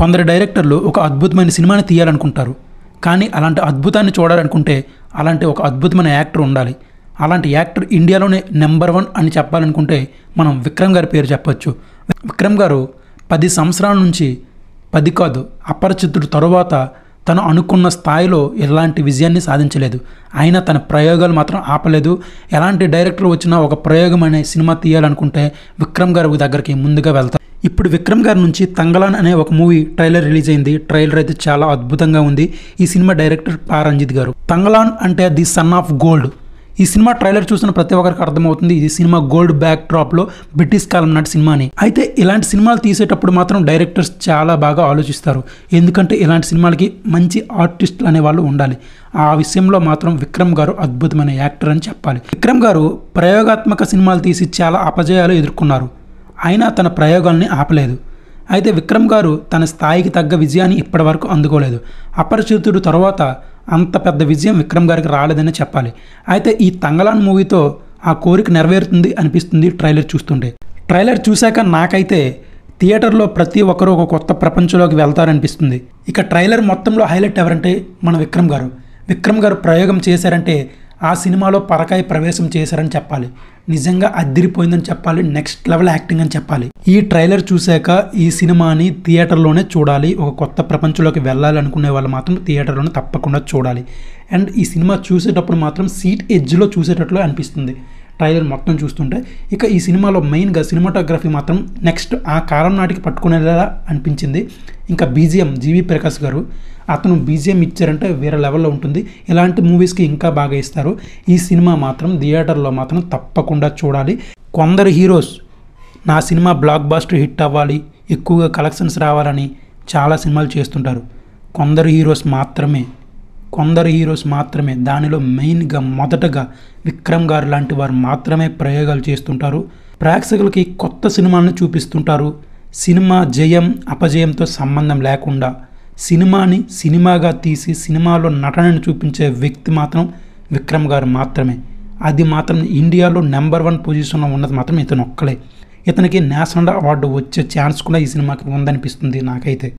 కొందరు డైరెక్టర్లు ఒక అద్భుతమైన సినిమాని తీయాలనుకుంటారు. కానీ అలాంటి అద్భుతాన్ని చూడాలనుకుంటే అలాంటి ఒక అద్భుతమైన యాక్టర్ ఉండాలి. అలాంటి యాక్టర్ ఇండియాలోనే నెంబర్ 1 అని చెప్పాలనుకుంటే మనం విక్రమ్ గారి పేరు చెప్పొచ్చు. విక్రమ్ గారు 10 సంవత్సరాల నుంచి 10 కాదు అపరిచితుడు తరువాత తను అనుకున్న స్థాయిలో ఎలాంటి విజయాన్ని సాధించలేదు. అయినా తన ప్రయోగాలు మాత్రం ఆపలేదు. ఎలాంటి డైరెక్టర్ వచ్చినా ఒక ప్రయోగం అనే సినిమా తీయాలనుకుంటే విక్రమ్ గారి దగ్గరికి ముందుగా వెళ్తారు. ఇప్పుడు విక్రమ్ గారి నుంచి తంగలాన్ అనే ఒక మూవీ ట్రైలర్ రిలీజ్ అయింది. ట్రైలర్ అయితే చాలా అద్భుతంగా ఉంది. ఈ సినిమా డైరెక్టర్ పా రంజిత్ గారు. తంగలాన్ అంటే ది సన్ ఆఫ్ గోల్డ్. ఈ సినిమా ట్రైలర్ చూసిన ప్రతి ఒక్కరికి అర్థమవుతుంది ఈ సినిమా గోల్డ్ బ్యాక్ డ్రాప్లో బ్రిటిష్ కాలం నాటి సినిమా అని. అయితే ఇలాంటి సినిమాలు తీసేటప్పుడు మాత్రం డైరెక్టర్స్ చాలా బాగా ఆలోచిస్తారు. ఎందుకంటే ఇలాంటి సినిమాలకి మంచి ఆర్టిస్టులు అనేవాళ్ళు ఉండాలి. ఆ విషయంలో మాత్రం విక్రమ్ గారు అద్భుతమైన యాక్టర్ అని చెప్పాలి. విక్రమ్ గారు ప్రయోగాత్మక సినిమాలు తీసి చాలా అపజయాలు ఎదుర్కొన్నారు. అయినా తన ప్రయోగాల్ని ఆపలేదు. అయితే విక్రమ్ గారు తన స్థాయికి తగ్గ విజయాన్ని ఇప్పటివరకు అందుకోలేదు. అపరిచితుడు తర్వాత అంత పెద్ద విజయం విక్రమ్ గారికి రాలేదని చెప్పాలి. అయితే ఈ తంగలాన్ మూవీతో ఆ కోరిక నెరవేరుతుంది అనిపిస్తుంది ట్రైలర్ చూస్తుంటే. ట్రైలర్ చూశాక నాకైతే థియేటర్లో ప్రతి ఒక్కరూ ఒక కొత్త ప్రపంచంలోకి వెళ్తారనిపిస్తుంది. ఇక ట్రైలర్ మొత్తంలో హైలైట్ ఎవరంటే మన విక్రమ్ గారు. విక్రమ్ గారు ప్రయోగం చేశారంటే ఆ సినిమాలో పరకాయ ప్రవేశం చేశారని చెప్పాలి. నిజంగా అదిరిపోయిందని చెప్పాలి. నెక్స్ట్ లెవెల్ యాక్టింగ్ అని చెప్పాలి. ఈ ట్రైలర్ చూశాక ఈ సినిమాని థియేటర్లోనే చూడాలి. ఒక కొత్త ప్రపంచంలోకి వెళ్ళాలి అనుకునే వాళ్ళు మాత్రం థియేటర్లోనే తప్పకుండా చూడాలి. అండ్ ఈ సినిమా చూసేటప్పుడు మాత్రం సీట్ ఎడ్జ్లో చూసేటట్లు అనిపిస్తుంది ట్రైలర్ మొత్తం చూస్తుంటే. ఇక ఈ సినిమాలో మెయిన్గా సినిమాటోగ్రఫీ మాత్రం నెక్స్ట్ ఆ కాలం నాటికి పట్టుకునేలా అనిపించింది. ఇంకా బీజిఎం జీవి ప్రకాష్ గారు అతను బీజిఎం ఇచ్చారంటే వేరే లెవెల్లో ఉంటుంది. ఇలాంటి మూవీస్కి ఇంకా బాగా ఇస్తారు. ఈ సినిమా మాత్రం థియేటర్లో మాత్రం తప్పకుండా చూడాలి. కొందరు హీరోస్ నా సినిమా బ్లాక్ బాస్టర్ హిట్ అవ్వాలి, ఎక్కువగా కలెక్షన్స్ రావాలని చాలా సినిమాలు చేస్తుంటారు. కొందరు హీరోస్ మాత్రమే దానిలో మెయిన్గా మొదటగా విక్రమ్ గారు లాంటి వారు మాత్రమే ప్రయోగాలు చేస్తుంటారు. ప్రేక్షకులకి కొత్త సినిమాలను చూపిస్తుంటారు. సినిమా జయం అపజయంతో సంబంధం లేకుండా సినిమాని సినిమాగా తీసి సినిమాలో నటనను చూపించే వ్యక్తి మాత్రం విక్రమ్ గారు మాత్రమే. అది మాత్రం ఇండియాలో నెంబర్ 1 పొజిషన్లో ఉన్నది మాత్రం ఇతను ఒక్కలే. ఇతనికి నేషనల్ అవార్డు వచ్చే ఛాన్స్ కూడా ఈ సినిమాకి ఉందనిపిస్తుంది నాకైతే.